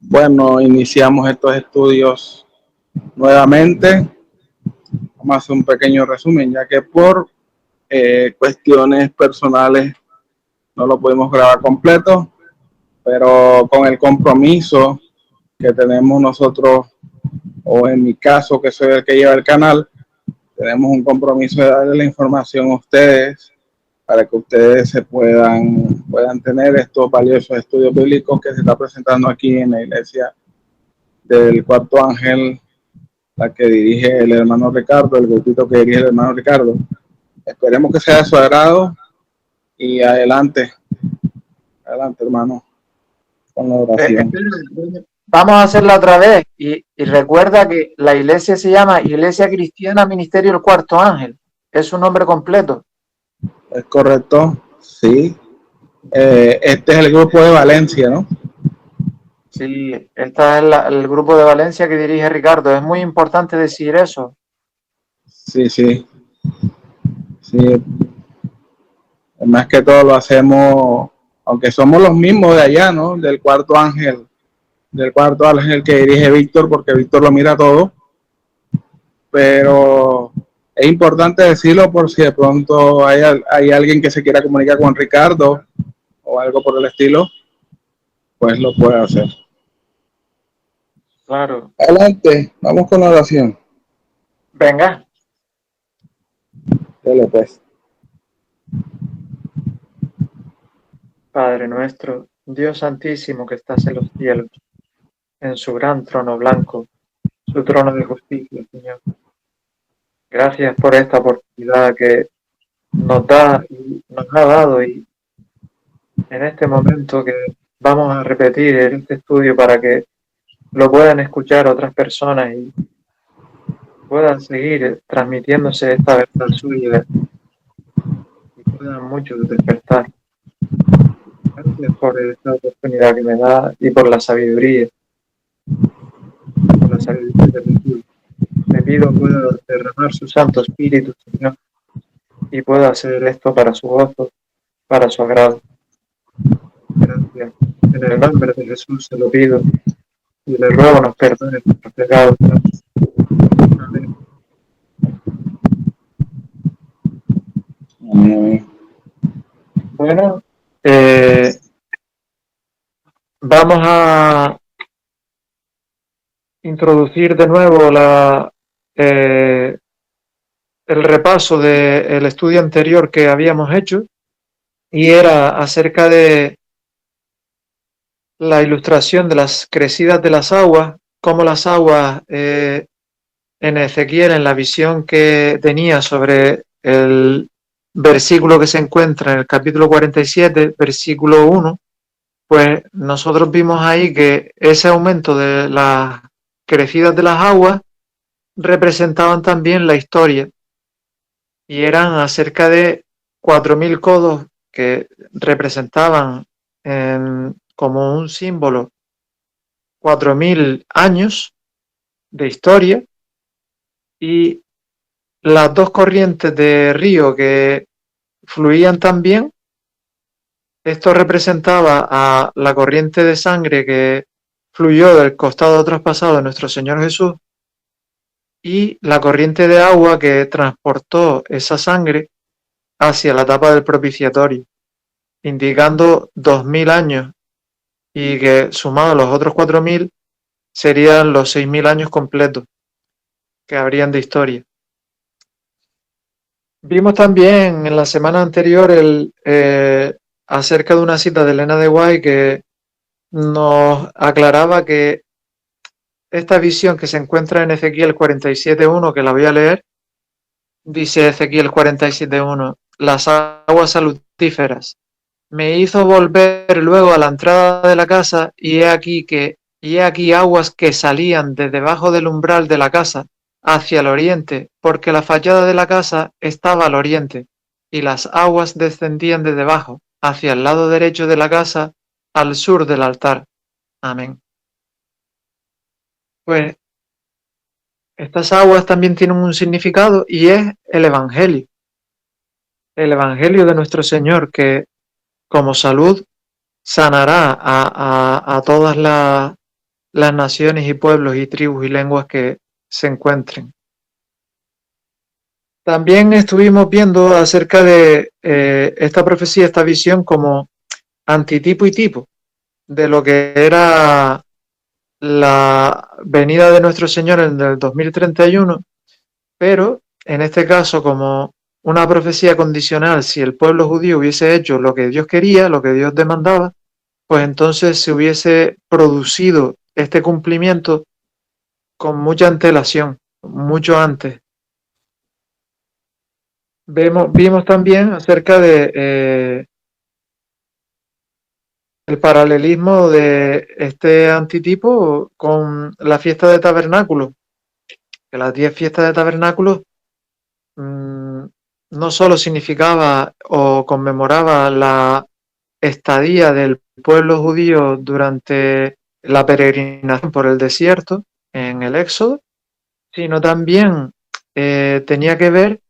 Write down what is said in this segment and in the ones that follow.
Bueno, iniciamos estos estudios nuevamente. Vamos a hacer un pequeño resumen, ya que por cuestiones personales no lo pudimos grabar completo, pero con el compromiso que tenemos nosotros, o en mi caso, que soy el que lleva el canal, tenemos un compromiso de darle la información a ustedes para que ustedes puedan tener estos valiosos estudios bíblicos que se está presentando aquí en la iglesia del Cuarto Ángel, la que dirige el hermano Ricardo, el grupito que dirige el hermano Ricardo. Esperemos que sea de su agrado y adelante, adelante hermano, con la oración. Vamos a hacerla otra vez y recuerda que la iglesia se llama Iglesia Cristiana Ministerio del Cuarto Ángel. Es su nombre completo. ¿Es correcto? Sí. Este es el grupo de Valencia, ¿no? Sí, este es el grupo de Valencia que dirige Ricardo. Es muy importante decir eso. Sí, sí. Sí. Más que todo lo hacemos, aunque somos los mismos de allá, ¿no? Del Cuarto Ángel que dirige Víctor, porque Víctor lo mira todo. Pero es importante decirlo por si de pronto hay alguien que se quiera comunicar con Ricardo o algo por el estilo, pues lo puede hacer. Claro. Adelante, vamos con la oración. Venga. Dale, pues. Padre nuestro, Dios santísimo que estás en los cielos, en su gran trono blanco, su trono de justicia, Señor. Gracias por esta oportunidad que nos da y nos ha dado y en este momento que vamos a repetir este estudio para que lo puedan escuchar otras personas y puedan seguir transmitiéndose esta verdad suya y puedan muchos despertar. Gracias por esta oportunidad que me da y por la sabiduría de Jesús. Te pido pueda derramar su Santo Espíritu, Señor, y pueda hacer esto para su gozo, para su agrado. Gracias. En el nombre de Jesús se lo pido y le ruego nos perdone nuestros pecados. Amén. Bueno, vamos a introducir de nuevo el repaso del estudio anterior que habíamos hecho y era acerca de la ilustración de las crecidas de las aguas, cómo las aguas en Ezequiel, en la visión que tenía sobre el versículo que se encuentra en el capítulo 47, versículo 1, pues nosotros vimos ahí que ese aumento de las crecidas de las aguas representaban también la historia y eran acerca de 4.000 codos que representaban como un símbolo 4.000 años de historia y las dos corrientes de río que fluían también. Esto representaba a la corriente de sangre que fluyó del costado traspasado de nuestro Señor Jesús y la corriente de agua que transportó esa sangre hacia la tapa del propiciatorio, indicando 2.000 años y que sumado a los otros 4.000 serían los 6.000 años completos que habrían de historia. Vimos también en la semana anterior acerca de una cita de Elena de White que nos aclaraba que esta visión que se encuentra en Ezequiel 47.1, que la voy a leer, dice Ezequiel 47.1, las aguas salutíferas. Me hizo volver luego a la entrada de la casa y he aquí aguas que salían de debajo del umbral de la casa hacia el oriente, porque la fachada de la casa estaba al oriente, y las aguas descendían de debajo, hacia el lado derecho de la casa, al sur del altar. Amén. Pues estas aguas también tienen un significado y es el Evangelio de nuestro Señor, que como salud sanará a todas las naciones y pueblos y tribus y lenguas que se encuentren. También estuvimos viendo acerca de esta profecía, esta visión como antitipo y tipo de lo que era la venida de nuestro Señor en el 2031, pero en este caso como una profecía condicional. Si el pueblo judío hubiese hecho lo que Dios quería, lo que Dios demandaba, pues entonces se hubiese producido este cumplimiento con mucha antelación, mucho antes. Vimos también acerca de el paralelismo de este antitipo con la fiesta de tabernáculos, que las 10 fiestas de tabernáculos no solo significaba o conmemoraba la estadía del pueblo judío durante la peregrinación por el desierto en el Éxodo, sino también tenía que ver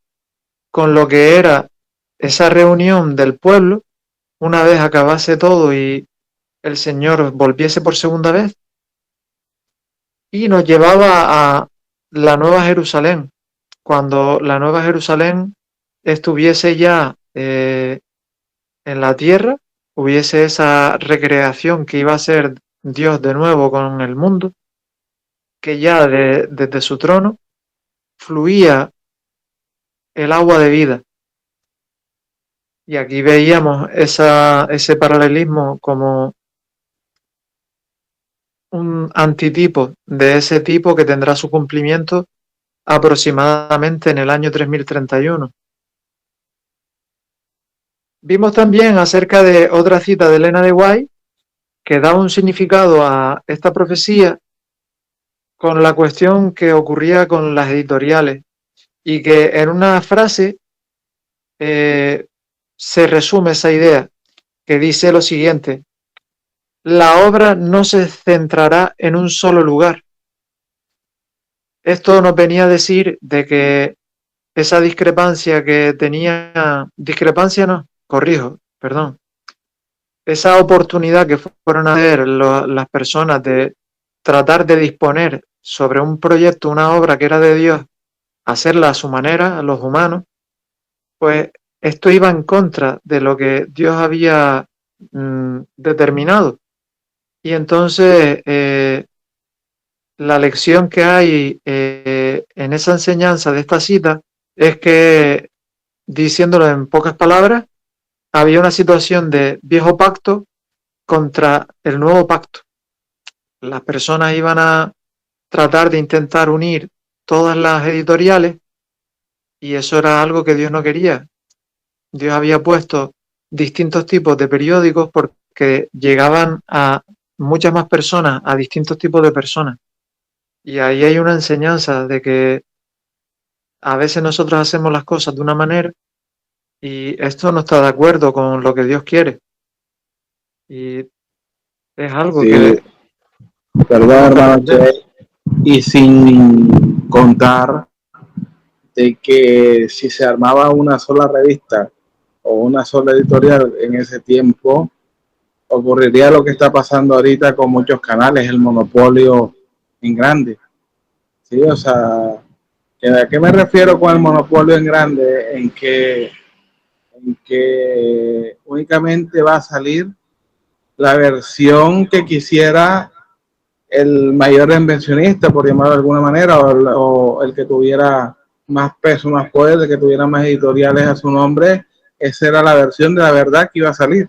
con lo que era esa reunión del pueblo una vez acabase todo y el Señor volviese por segunda vez y nos llevaba a la Nueva Jerusalén, cuando la Nueva Jerusalén estuviese ya en la tierra, hubiese esa recreación que iba a ser Dios de nuevo con el mundo, que ya desde su trono fluía el agua de vida. Y aquí veíamos ese paralelismo como un antitipo de ese tipo que tendrá su cumplimiento aproximadamente en el año 3031. Vimos también acerca de otra cita de Elena de White que da un significado a esta profecía con la cuestión que ocurría con las editoriales y que en una frase se resume esa idea, que dice lo siguiente: la obra no se centrará en un solo lugar. Esto nos venía a decir de que esa discrepancia que tenía, discrepancia no, corrijo, perdón, esa oportunidad que fueron a ver las personas de tratar de disponer sobre un proyecto, una obra que era de Dios, hacerla a su manera, a los humanos, pues esto iba en contra de lo que Dios había determinado. Y entonces la lección que hay en esa enseñanza de esta cita es que, diciéndolo en pocas palabras, había una situación de viejo pacto contra el nuevo pacto. Las personas iban a tratar de intentar unir todas las editoriales y eso era algo que Dios no quería. Dios había puesto distintos tipos de periódicos porque llegaban a muchas más personas, a distintos tipos de personas. Y ahí hay una enseñanza de que a veces nosotros hacemos las cosas de una manera y esto no está de acuerdo con lo que Dios quiere. Y es algo Sí, que verdad, tenemos que hermano aprender. Che. Y sin contar de que si se armaba una sola revista o una sola editorial en ese tiempo, ocurriría lo que está pasando ahorita con muchos canales, el monopolio en grande. Sí, o sea, ¿a qué me refiero con el monopolio en grande? En que únicamente va a salir la versión que quisiera el mayor inversionista, por llamarlo de alguna manera, o el que tuviera más peso, más poder, el que tuviera más editoriales a su nombre. Esa era la versión de la verdad que iba a salir.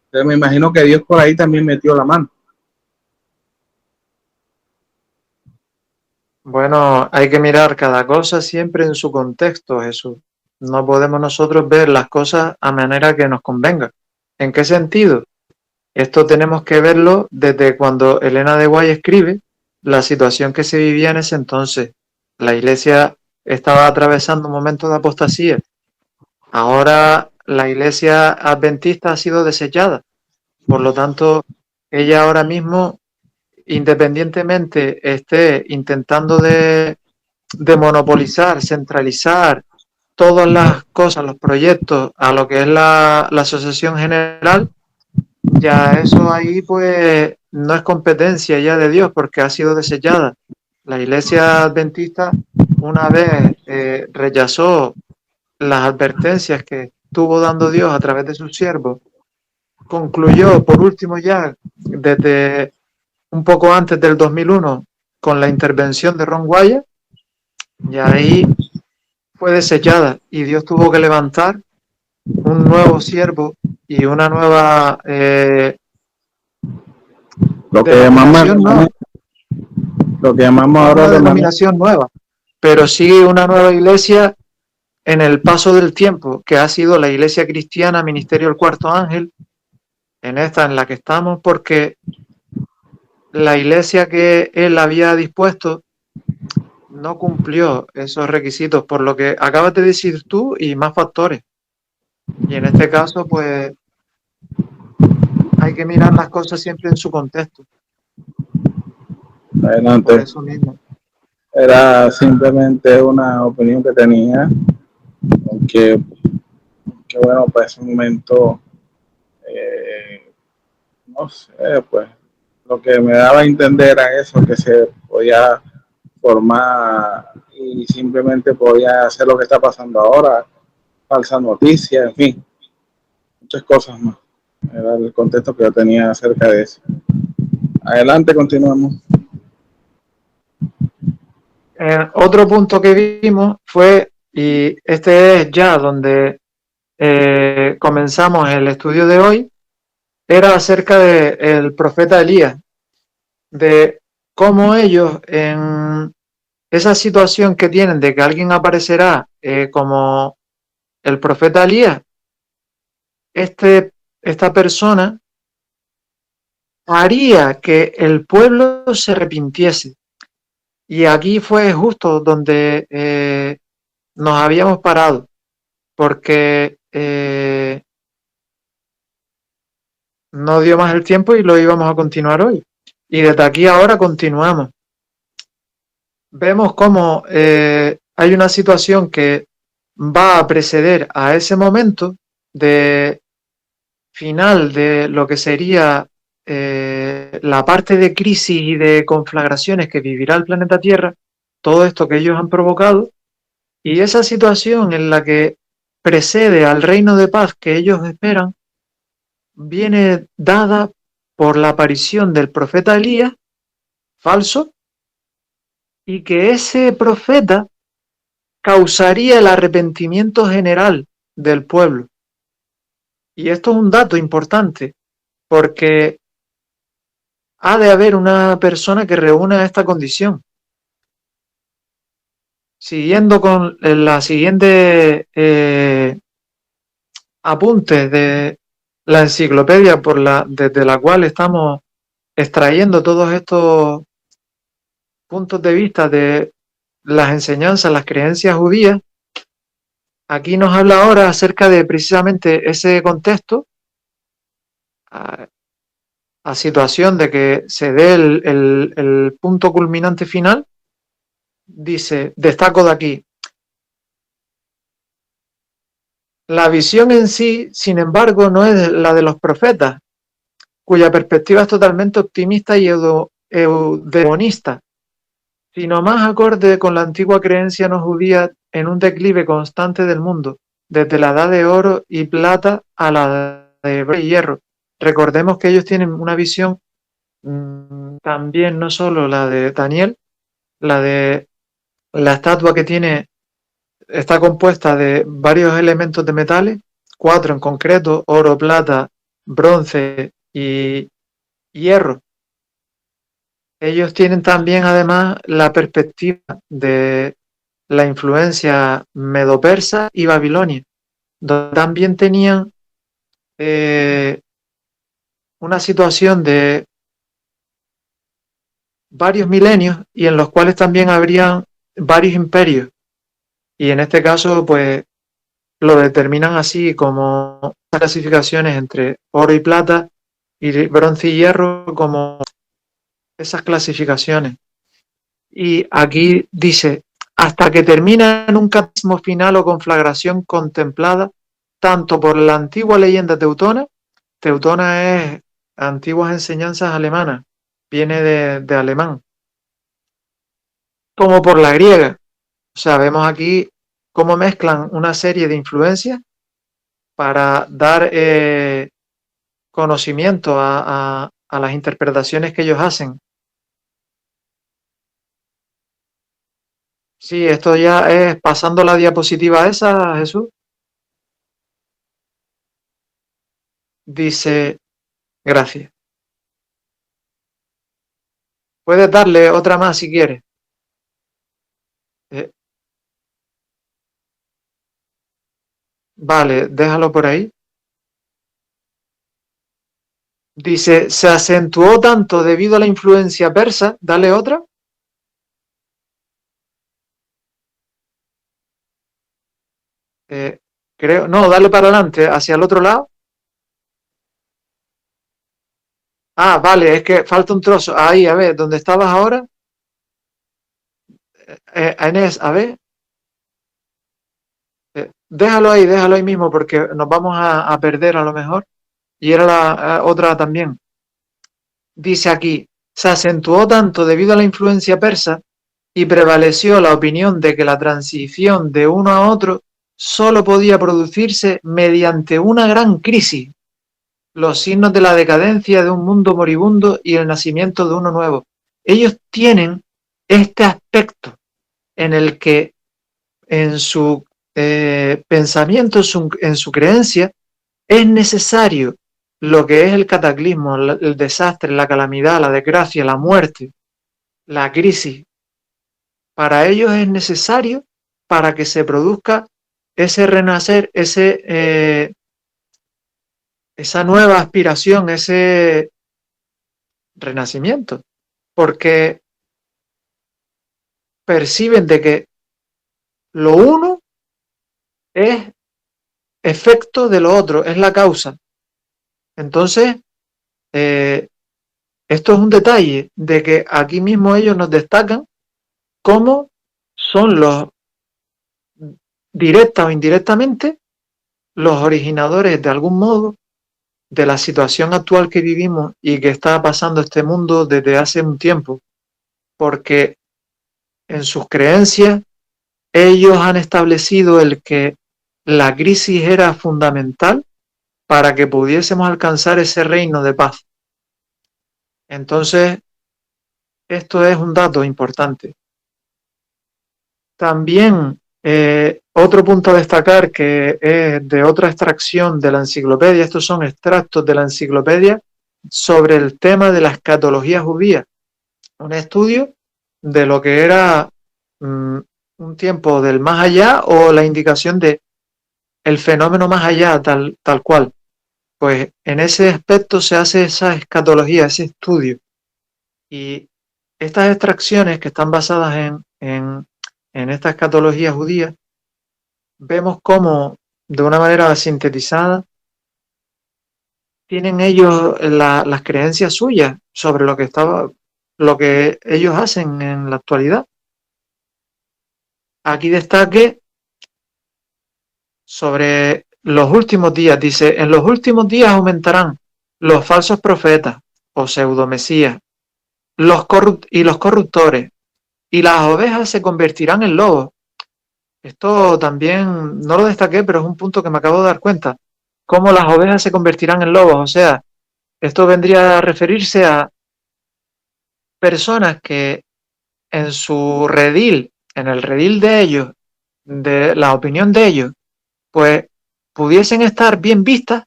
Entonces me imagino que Dios por ahí también metió la mano. Bueno, hay que mirar cada cosa siempre en su contexto, Jesús. No podemos nosotros ver las cosas a manera que nos convenga. ¿En qué sentido? Esto tenemos que verlo desde cuando Elena de Guay escribe la situación que se vivía en ese entonces. La iglesia estaba atravesando un momento de apostasía. Ahora la iglesia adventista ha sido desechada. Por lo tanto, ella ahora mismo, independientemente esté intentando de monopolizar, centralizar todas las cosas, los proyectos a lo que es la asociación general, ya eso ahí pues no es competencia ya de Dios porque ha sido desechada. La Iglesia Adventista una vez rechazó las advertencias que estuvo dando Dios a través de sus siervos, concluyó por último ya desde un poco antes del 2001 con la intervención de Ron Wyatt, y ahí fue desechada y Dios tuvo que levantar un nuevo siervo y una nueva Lo que llamamos, denominación, no, lo que llamamos no ahora una de manera, denominación nueva, pero sí una nueva iglesia en el paso del tiempo, que ha sido la Iglesia Cristiana Ministerio del Cuarto Ángel, en esta en la que estamos, porque la iglesia que él había dispuesto no cumplió esos requisitos, por lo que acabas de decir tú y más factores. Y en este caso, pues hay que mirar las cosas siempre en su contexto, por adelante, eso mismo. era simplemente una opinión que tenía, que bueno, para ese momento, no sé, pues lo que me daba a entender era eso, que se podía formar y simplemente podía hacer lo que está pasando ahora, falsa noticia, en fin, muchas cosas más. Era el contexto que yo tenía acerca de eso. Adelante, continuamos. Otro punto que vimos fue, y este es ya donde comenzamos el estudio de hoy, era acerca del profeta Elías, de cómo ellos en esa situación que tienen de que alguien aparecerá como el profeta Elías, esta persona haría que el pueblo se arrepintiese. Y aquí fue justo donde nos habíamos parado, porque no dio más el tiempo y lo íbamos a continuar hoy. Y desde aquí ahora continuamos. Vemos cómo hay una situación que va a preceder a ese momento de final de lo que sería la parte de crisis y de conflagraciones que vivirá el planeta Tierra, todo esto que ellos han provocado, y esa situación en la que precede al reino de paz que ellos esperan, viene dada por la aparición del profeta Elías, falso, y que ese profeta causaría el arrepentimiento general del pueblo. Y esto es un dato importante, porque ha de haber una persona que reúna esta condición. Siguiendo con la siguiente apunte de la enciclopedia desde la cual estamos extrayendo todos estos puntos de vista de las enseñanzas, las creencias judías, aquí nos habla ahora acerca de precisamente ese contexto, a situación de que se dé el punto culminante final. Dice, destaco de aquí, la visión en sí, sin embargo, no es la de los profetas, cuya perspectiva es totalmente optimista y eudemonista, sino más acorde con la antigua creencia no judía en un declive constante del mundo, desde la edad de oro y plata a la de bronce y hierro. Recordemos que ellos tienen una visión también, no solo la de Daniel, la de la estatua que tiene, está compuesta de varios elementos de metales, 4 en concreto: oro, plata, bronce y hierro. Ellos tienen también además la perspectiva de la influencia medo-persa y babilonia, donde también tenían una situación de varios milenios y en los cuales también habrían varios imperios. Y en este caso, pues lo determinan así, como clasificaciones entre oro y plata y bronce y hierro, como esas clasificaciones. Y aquí dice, hasta que termina en un catasmo final o conflagración contemplada tanto por la antigua leyenda teutona. Teutona es antiguas enseñanzas alemanas, viene de alemán, como por la griega. O sea, vemos aquí cómo mezclan una serie de influencias para dar conocimiento a las interpretaciones que ellos hacen. Sí, esto ya es pasando la diapositiva esa, Jesús. Dice, gracias. Puedes darle otra más si quieres. Eh, vale, déjalo por ahí. Dice, se acentuó tanto debido a la influencia persa. Dale otra. Creo, no, dale para adelante, hacia el otro lado. Ah, vale, es que falta un trozo. Ahí, a ver, ¿dónde estabas ahora? Inés, a ver. Déjalo ahí mismo porque nos vamos a perder a lo mejor. Y era la otra también. Dice aquí, se acentuó tanto debido a la influencia persa y prevaleció la opinión de que la transición de uno a otro solo podía producirse mediante una gran crisis, los signos de la decadencia de un mundo moribundo y el nacimiento de uno nuevo. Ellos tienen este aspecto en el que en su pensamiento, en su creencia, es necesario lo que es el cataclismo, el desastre, la calamidad, la desgracia, la muerte, la crisis. Para ellos es necesario para que se produzca ese renacer, esa nueva aspiración, ese renacimiento, porque perciben de que lo uno es efecto de lo otro, es la causa. Entonces, esto es un detalle de que aquí mismo ellos nos destacan cómo son los, directa o indirectamente, los originadores de algún modo de la situación actual que vivimos y que está pasando este mundo desde hace un tiempo, porque en sus creencias ellos han establecido el que la crisis era fundamental para que pudiésemos alcanzar ese reino de paz. Entonces, esto es un dato importante. También otro punto a destacar que es de otra extracción de la enciclopedia, estos son extractos de la enciclopedia sobre el tema de la escatología judía, un estudio de lo que era un tiempo del más allá o la indicación de el fenómeno más allá tal cual. Pues en ese aspecto se hace esa escatología, ese estudio. Y estas extracciones que están basadas en esta escatología judía, vemos cómo de una manera sintetizada tienen ellos las creencias suyas sobre lo que ellos hacen en la actualidad. Aquí destaque sobre los últimos días, dice, en los últimos días aumentarán los falsos profetas o pseudomesías, los corruptores, y las ovejas se convertirán en lobos. Esto también no lo destaqué, pero es un punto que me acabo de dar cuenta. Cómo las ovejas se convertirán en lobos. O sea, esto vendría a referirse a personas que en su redil, en el redil de ellos, de la opinión de ellos, pues pudiesen estar bien vistas,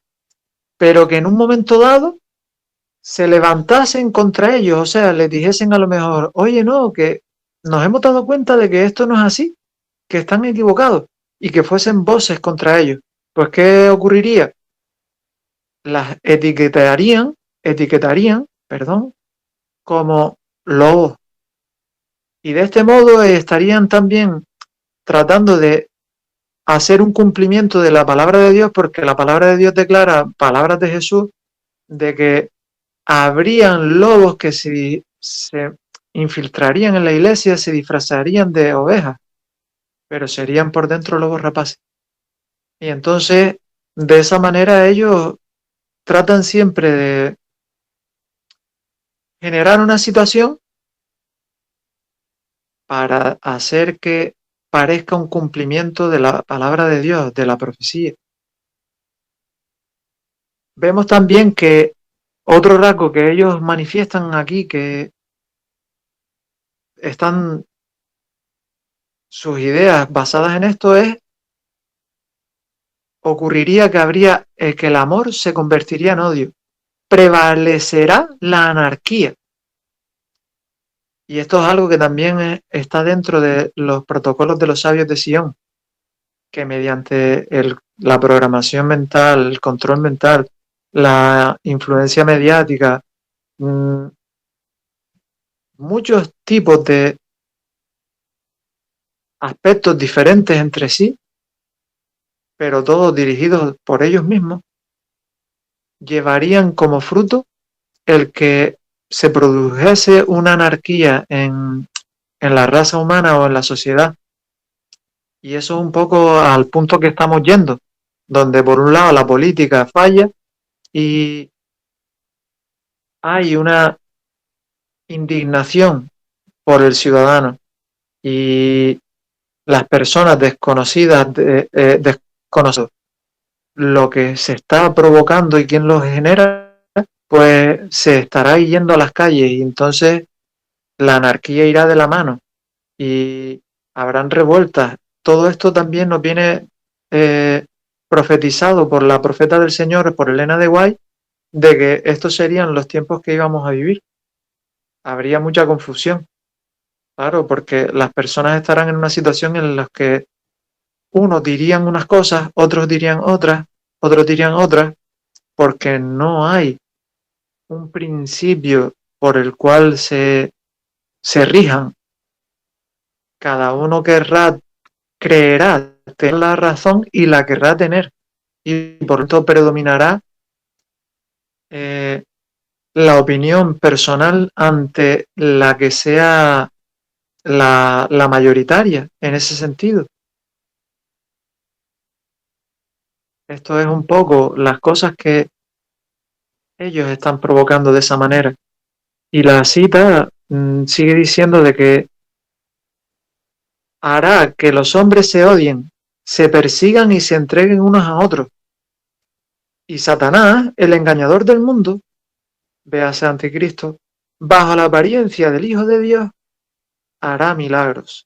pero que en un momento dado se levantasen contra ellos, o sea, les dijesen a lo mejor, oye, no, que nos hemos dado cuenta de que esto no es así, que están equivocados, y que fuesen voces contra ellos. Pues, ¿qué ocurriría? Las etiquetarían, perdón, como lobos. Y de este modo estarían también tratando de hacer un cumplimiento de la palabra de Dios, porque la palabra de Dios declara, palabras de Jesús, de que habrían lobos que se infiltrarían en la iglesia, se disfrazarían de ovejas, pero serían por dentro lobos rapaces. Y entonces, de esa manera ellos tratan siempre generar una situación para hacer que parezca un cumplimiento de la palabra de Dios, de la profecía. Vemos también que otro rasgo que ellos manifiestan aquí, que están sus ideas basadas en esto, ocurriría que que el amor se convertiría en odio. Prevalecerá la anarquía. Y esto es algo que también está dentro de los protocolos de los sabios de Sion, que mediante la programación mental, el control mental, la influencia mediática, muchos tipos de aspectos diferentes entre sí, pero todos dirigidos por ellos mismos, llevarían como fruto el que se produjese una anarquía en la raza humana o en la sociedad. Y eso es un poco al punto que estamos yendo, donde por un lado la política falla y hay una indignación por el ciudadano y las personas desconocidas, desconocidas lo que se está provocando y quién lo genera, pues se estará yendo a las calles y entonces la anarquía irá de la mano y habrán revueltas. Todo esto también nos viene profetizado por la profeta del Señor, por Elena de White, de que estos serían los tiempos que íbamos a vivir. Habría mucha confusión, claro, porque las personas estarán en una situación en la que unos dirían unas cosas, otros dirían otras, porque no hay un principio por el cual se rijan. Cada uno creerá tener la razón y la querrá tener, y por lo tanto predominará la opinión personal ante la que sea la mayoritaria en ese sentido. Esto es un poco las cosas que ellos están provocando de esa manera. Y la cita sigue diciendo de que hará que los hombres se odien, se persigan y se entreguen unos a otros. Y Satanás, el engañador del mundo, véase Anticristo, bajo la apariencia del Hijo de Dios, hará milagros.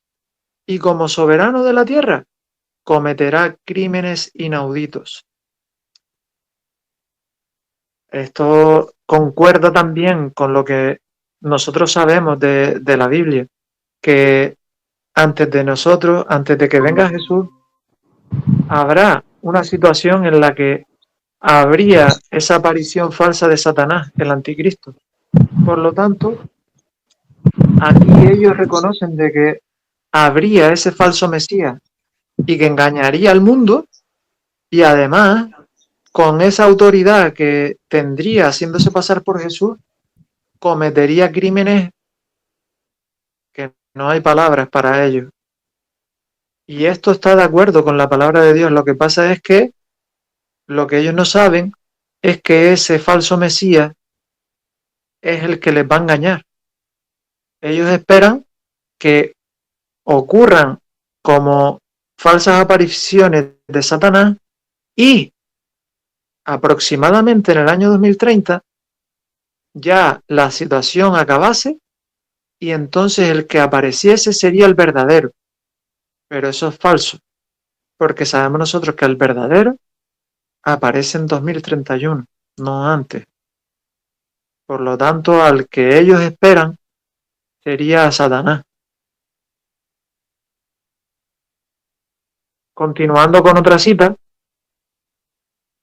Y como soberano de la tierra, cometerá crímenes inauditos. Esto concuerda también con lo que nosotros sabemos de la Biblia, que antes de nosotros, antes de que venga Jesús, habrá una situación en la que habría esa aparición falsa de Satanás, el anticristo. Por lo tanto, aquí ellos reconocen de que habría ese falso Mesías y que engañaría al mundo y además con esa autoridad que tendría haciéndose pasar por Jesús, cometería crímenes que no hay palabras para ellos. Y esto está de acuerdo con la palabra de Dios. Lo que pasa es que lo que ellos no saben es que ese falso Mesías es el que les va a engañar. Ellos esperan que ocurran como falsas apariciones de Satanás y aproximadamente en el año 2030 ya la situación acabase y entonces el que apareciese sería el verdadero. Pero eso es falso, porque sabemos nosotros que el verdadero aparece en 2031, no antes. Por lo tanto, al que ellos esperan sería Satanás. Continuando con otra cita,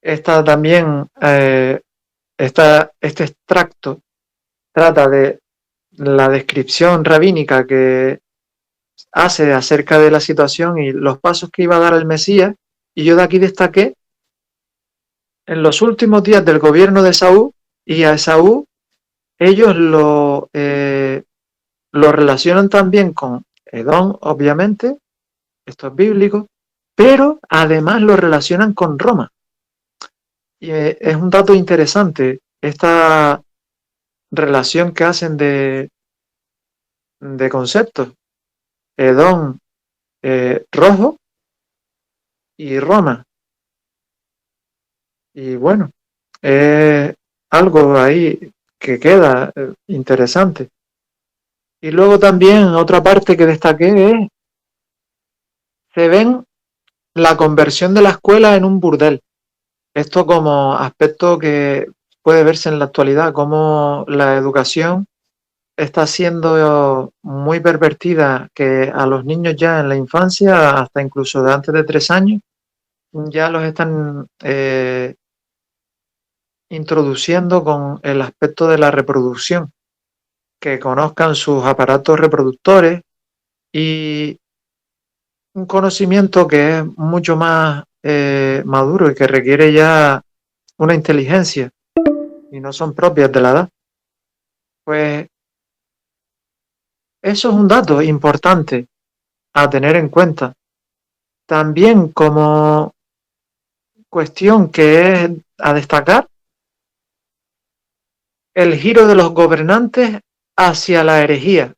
esta también, este extracto trata de la descripción rabínica que hace acerca de la situación y los pasos que iba a dar el Mesías, y yo de aquí destaqué en los últimos días del gobierno de Esaú, y a Esaú ellos lo relacionan también con Edom, obviamente, esto es bíblico, pero además lo relacionan con Roma. Y es un dato interesante, esta relación que hacen de conceptos. Edom rojo y Roma. Y bueno, es algo ahí que queda interesante. Y luego también otra parte que destaqué es, se ven la conversión de la escuela en un burdel. Esto como aspecto que puede verse en la actualidad, como la educación está siendo muy pervertida, que a los niños ya en la infancia, hasta incluso de antes de 3 años, ya los están introduciendo con el aspecto de la reproducción, que conozcan sus aparatos reproductores y un conocimiento que es mucho más maduro y que requiere ya una inteligencia y no son propias de la edad. Pues eso es un dato importante a tener en cuenta. También como cuestión que es a destacar, el giro de los gobernantes hacia la herejía.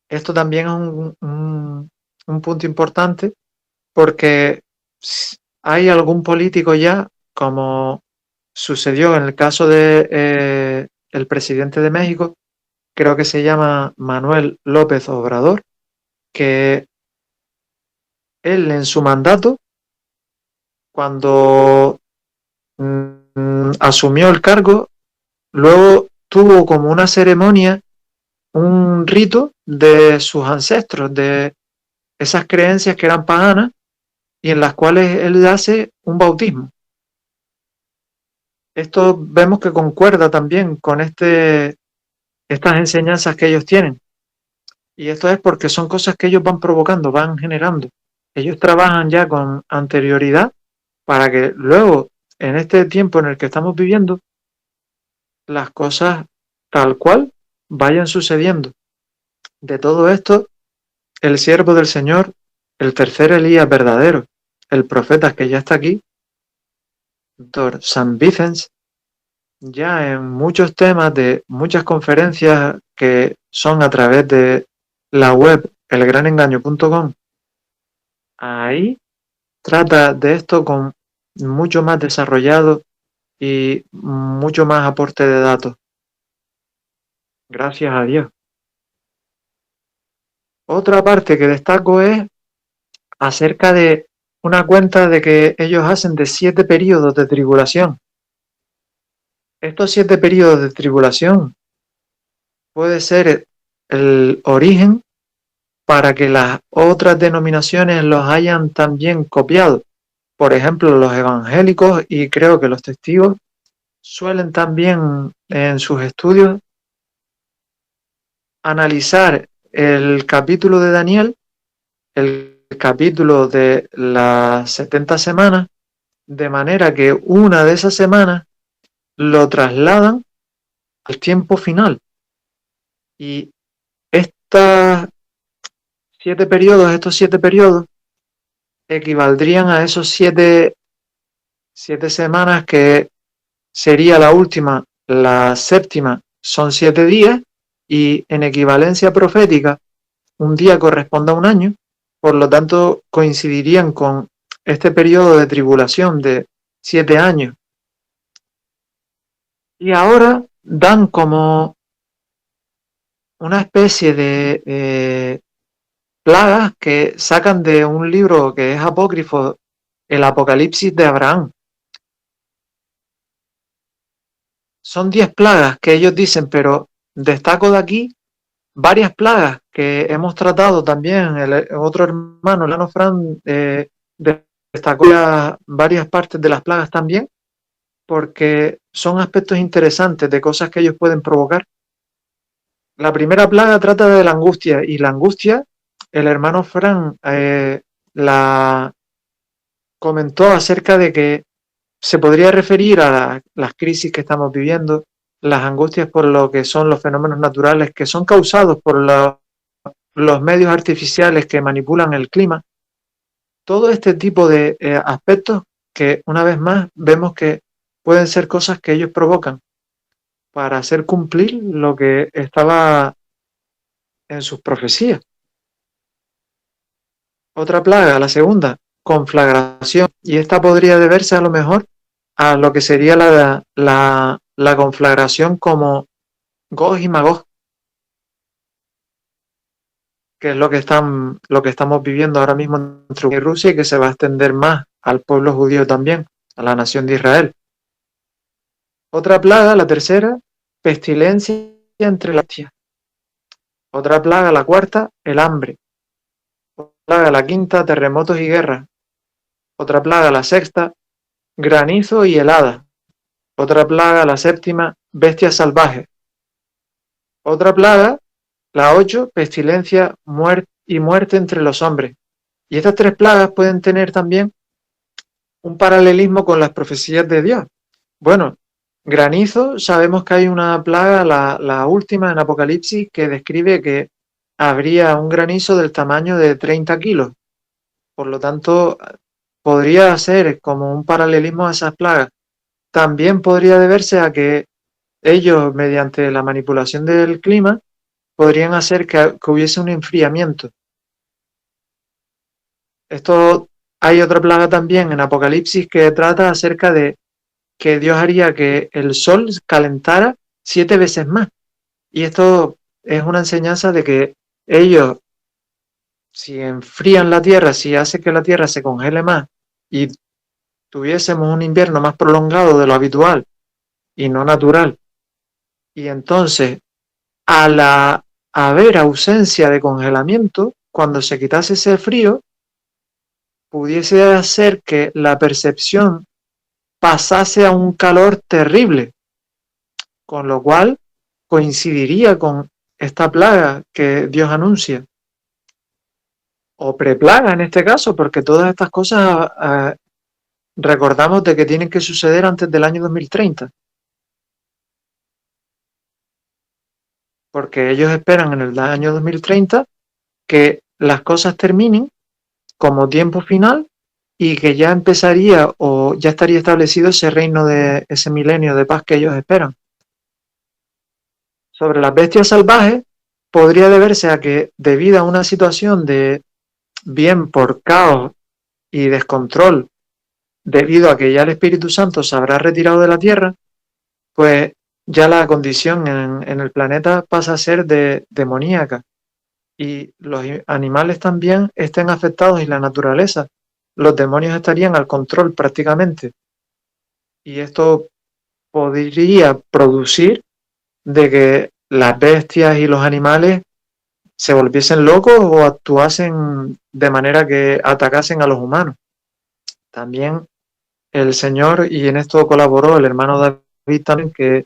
Esto también es un punto importante porque hay algún político ya, como sucedió en el caso de el presidente de México, creo que se llama Manuel López Obrador, que él en su mandato, cuando asumió el cargo, luego tuvo como una ceremonia, un rito de sus ancestros, de esas creencias que eran paganas y en las cuales él hace un bautismo. Esto vemos que concuerda también con estas enseñanzas que ellos tienen. Y esto es porque son cosas que ellos van provocando, van generando. Ellos trabajan ya con anterioridad para que luego, en este tiempo en el que estamos viviendo, las cosas tal cual vayan sucediendo. De todo esto, el siervo del Señor, el tercer Elías verdadero, el profeta que ya está aquí, Dr. St. Vincent, ya en muchos temas de muchas conferencias que son a través de la web elgranengaño.com, ahí trata de esto con mucho más desarrollado y mucho más aporte de datos. Gracias a Dios. Otra parte que destaco es acerca de una cuenta de que ellos hacen de 7 periodos de tribulación. Estos 7 periodos de tribulación puede ser el origen para que las otras denominaciones los hayan también copiado. Por ejemplo, los evangélicos y creo que los testigos suelen también en sus estudios analizar el capítulo de Daniel, el capítulo de las 70 semanas, de manera que una de esas semanas lo trasladan al tiempo final. Y estos 7 periodos equivaldrían a esos 7 semanas, que sería la última, la séptima, son 7 días, y en equivalencia profética, un día corresponde a un año, por lo tanto coincidirían con este periodo de tribulación de 7 años. Y ahora dan como una especie de plagas que sacan de un libro que es apócrifo, el Apocalipsis de Abraham. Son 10 plagas que ellos dicen, pero destaco de aquí varias plagas que hemos tratado también. El otro hermano, Lano Fran, destacó varias partes de las plagas también, porque son aspectos interesantes de cosas que ellos pueden provocar. La primera plaga trata de la angustia, y la angustia, el hermano Fran la comentó acerca de que se podría referir a las crisis que estamos viviendo, las angustias por lo que son los fenómenos naturales que son causados por los medios artificiales que manipulan el clima. Todo este tipo de aspectos que, una vez más, vemos que pueden ser cosas que ellos provocan. para hacer cumplir lo que estaba en sus profecías. Otra plaga, la segunda, conflagración, y esta podría deberse a lo mejor a lo que sería la conflagración como Gog y Magog, que es lo que estamos viviendo ahora mismo entre Ucrania y Rusia y que se va a extender más al pueblo judío también, a la nación de Israel. Otra plaga, la tercera, pestilencia entre las bestias. Otra plaga, la cuarta, el hambre. Otra plaga, la quinta, terremotos y guerras. Otra plaga, la sexta, granizo y helada. Otra plaga, la séptima, bestias salvajes. Otra plaga, la 8, pestilencia y muerte entre los hombres. Y estas tres plagas pueden tener también un paralelismo con las profecías de Dios. Bueno, granizo, sabemos que hay una plaga, la última en Apocalipsis, que describe que habría un granizo del tamaño de 30 kilos. Por lo tanto, podría ser como un paralelismo a esas plagas. También podría deberse a que ellos, mediante la manipulación del clima, podrían hacer que hubiese un enfriamiento. Hay otra plaga también en Apocalipsis que trata acerca de que Dios haría que el sol calentara 7 veces más. Y esto es una enseñanza de que ellos, si enfrían la tierra, si hace que la tierra se congele más y tuviésemos un invierno más prolongado de lo habitual y no natural, y entonces al haber ausencia de congelamiento, cuando se quitase ese frío, pudiese hacer que la percepción pasase a un calor terrible, con lo cual coincidiría con esta plaga que Dios anuncia, o preplaga en este caso, porque todas estas cosas recordamos de que tienen que suceder antes del año 2030, porque ellos esperan en el año 2030 que las cosas terminen como tiempo final y que ya empezaría o ya estaría establecido ese reino de ese milenio de paz que ellos esperan. Sobre las bestias salvajes, podría deberse a que debido a una situación de bien por caos y descontrol, debido a que ya el Espíritu Santo se habrá retirado de la tierra, pues ya la condición en el planeta pasa a ser demoníaca y los animales también estén afectados y la naturaleza. Los demonios estarían al control prácticamente. Y esto podría producir de que las bestias y los animales se volviesen locos o actuasen de manera que atacasen a los humanos. También el Señor, y en esto colaboró el hermano David también, que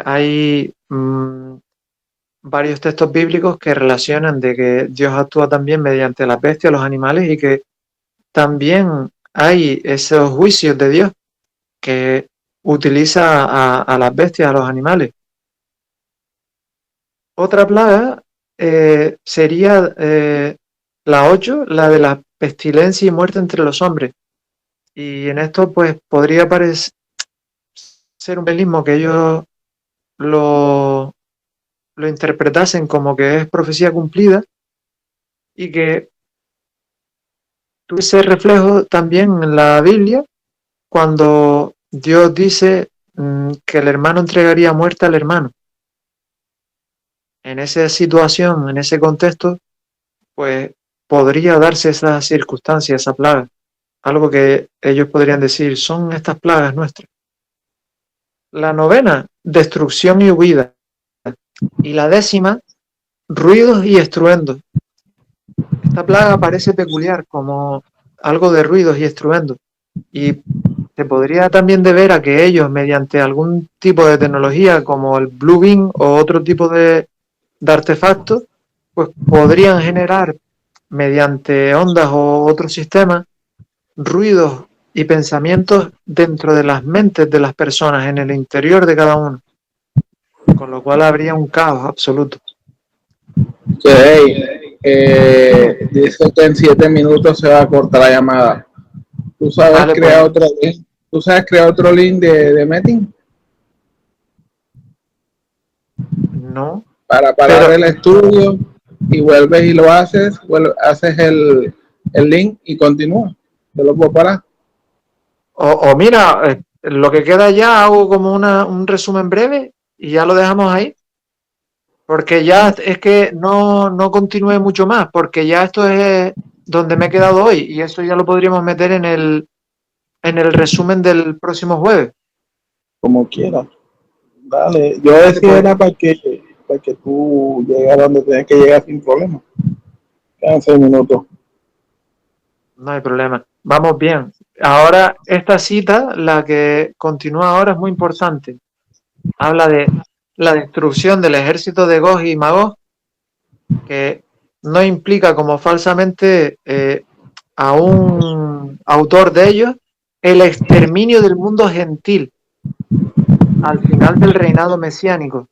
hay varios textos bíblicos que relacionan de que Dios actúa también mediante las bestias, los animales, y que también hay esos juicios de Dios que utiliza a las bestias, a los animales. Otra plaga sería la 8, la de la pestilencia y muerte entre los hombres. Y en esto pues podría ser un belicismo que ellos lo interpretasen como que es profecía cumplida y que tuviese reflejo también en la Biblia cuando Dios dice que el hermano entregaría muerte al hermano. En esa situación, en ese contexto, pues podría darse esa circunstancia, esa plaga. Algo que ellos podrían decir, son estas plagas nuestras. La 9, destrucción y huida. Y la 10, ruidos y estruendos. Esta plaga parece peculiar, como algo de ruidos y estruendos. Y se podría también deber a que ellos, mediante algún tipo de tecnología como el Blue Beam o otro tipo de artefactos, pues podrían generar mediante ondas o otros sistemas ruidos y pensamientos dentro de las mentes de las personas, en el interior de cada uno, con lo cual habría un caos absoluto. Dice que en 7 minutos se va a cortar la llamada. ¿Tú sabes crear otro link de Meeting? No, para parar pero, el estudio y vuelves y lo haces, haces el link y continúa. Yo lo puedo parar. o mira, lo que queda ya hago como un resumen breve y ya lo dejamos ahí, porque ya es que no continúe mucho más, porque ya esto es donde me he quedado hoy y eso ya lo podríamos meter en el resumen del próximo jueves. Como quieras. Dale. Yo Vale, decía pues era para que tú llegas a donde tienes que llegar sin problema. Quedan 6 minutos. no hay problema. Vamos bien. Ahora, esta cita, la que continúa ahora, es muy importante. Habla de la destrucción del ejército de Gog y Magog, que no implica como falsamente a un autor de ellos el exterminio del mundo gentil al final del reinado mesiánico.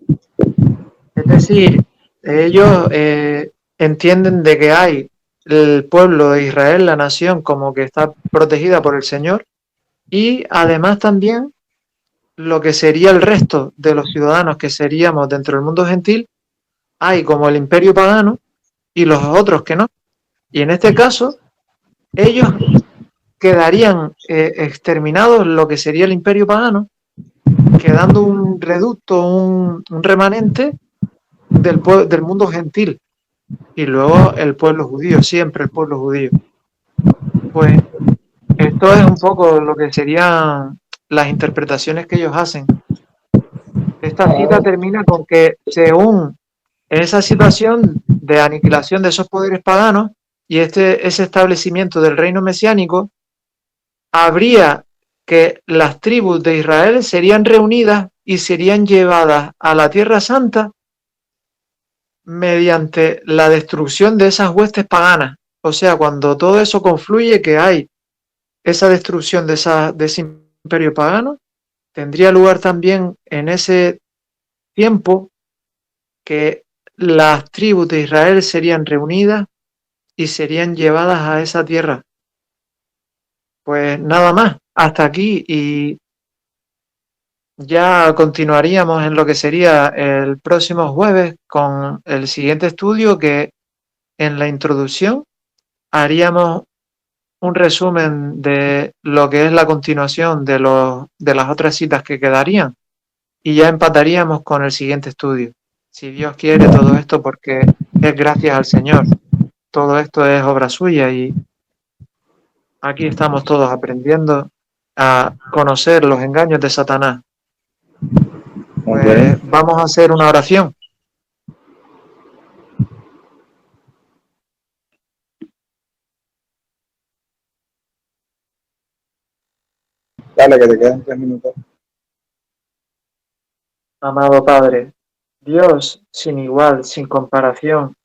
Es decir, ellos entienden de que hay el pueblo de Israel, la nación, como que está protegida por el Señor, y además también lo que sería el resto de los ciudadanos que seríamos dentro del mundo gentil, hay como el imperio pagano y los otros que no. Y en este caso, ellos quedarían exterminados lo que sería el imperio pagano, quedando un reducto, un remanente del mundo gentil. Y luego el pueblo judío, siempre el pueblo judío. Pues esto es un poco lo que serían las interpretaciones que ellos hacen. Esta cita termina con que según esa situación de aniquilación de esos poderes paganos y ese establecimiento del reino mesiánico, habría que las tribus de Israel serían reunidas y serían llevadas a la Tierra Santa mediante la destrucción de esas huestes paganas. O sea, cuando todo eso confluye, que hay esa destrucción de ese imperio pagano, tendría lugar también en ese tiempo que las tribus de Israel serían reunidas y serían llevadas a esa tierra. Pues nada más, hasta aquí y ya continuaríamos en lo que sería el próximo jueves con el siguiente estudio que en la introducción haríamos un resumen de lo que es la continuación de las otras citas que quedarían y ya empataríamos con el siguiente estudio. Si Dios quiere todo esto porque es gracias al Señor. Todo esto es obra suya y aquí estamos todos aprendiendo a conocer los engaños de Satanás. Pues Ok. vamos a hacer una oración. Dale, que te quedan 3 minutos. Amado Padre, Dios sin igual, sin comparación,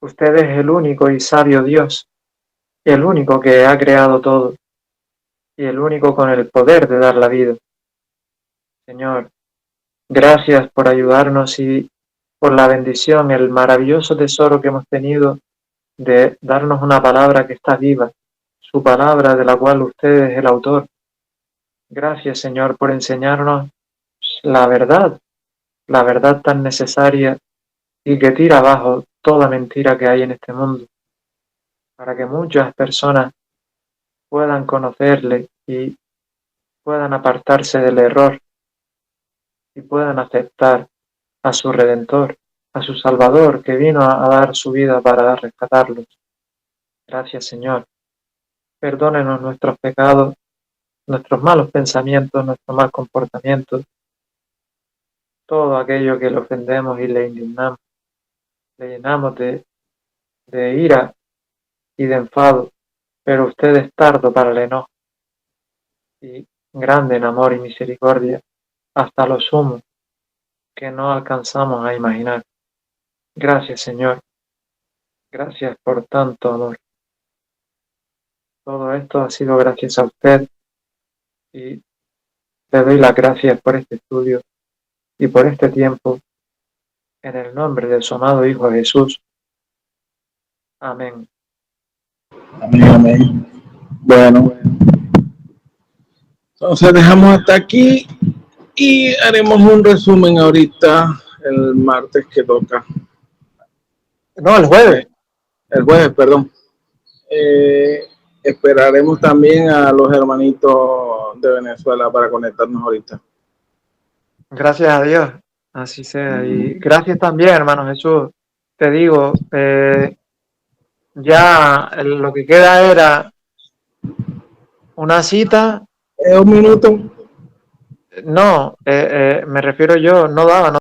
usted es el único y sabio Dios, el único que ha creado todo y el único con el poder de dar la vida. Señor, gracias por ayudarnos y por la bendición, el maravilloso tesoro que hemos tenido de darnos una palabra que está viva, su palabra de la cual usted es el autor. Gracias, Señor, por enseñarnos la verdad tan necesaria y que tira abajo toda mentira que hay en este mundo, para que muchas personas puedan conocerle y puedan apartarse del error y puedan aceptar a su Redentor, a su Salvador, que vino a dar su vida para rescatarlos. Gracias, Señor. Perdónenos nuestros pecados, nuestros malos pensamientos, nuestro mal comportamiento, todo aquello que le ofendemos y le indignamos, le llenamos de ira y de enfado, pero usted es tardo para el enojo y grande en amor y misericordia, hasta lo sumo que no alcanzamos a imaginar. Gracias, Señor. Gracias por tanto amor. Todo esto ha sido gracias a usted y le doy las gracias por este estudio y por este tiempo en el nombre de su amado Hijo Jesús. Amén. Amén, amén. Bueno, entonces dejamos hasta aquí y haremos un resumen ahorita el martes que toca. No, el jueves. El jueves, perdón. Esperaremos también a los hermanitos de Venezuela para conectarnos ahorita. Gracias a Dios. Así sea. Y gracias también, hermano Jesús. Te digo, ya lo que queda era una cita. Un minuto. No, me refiero yo, no daba, no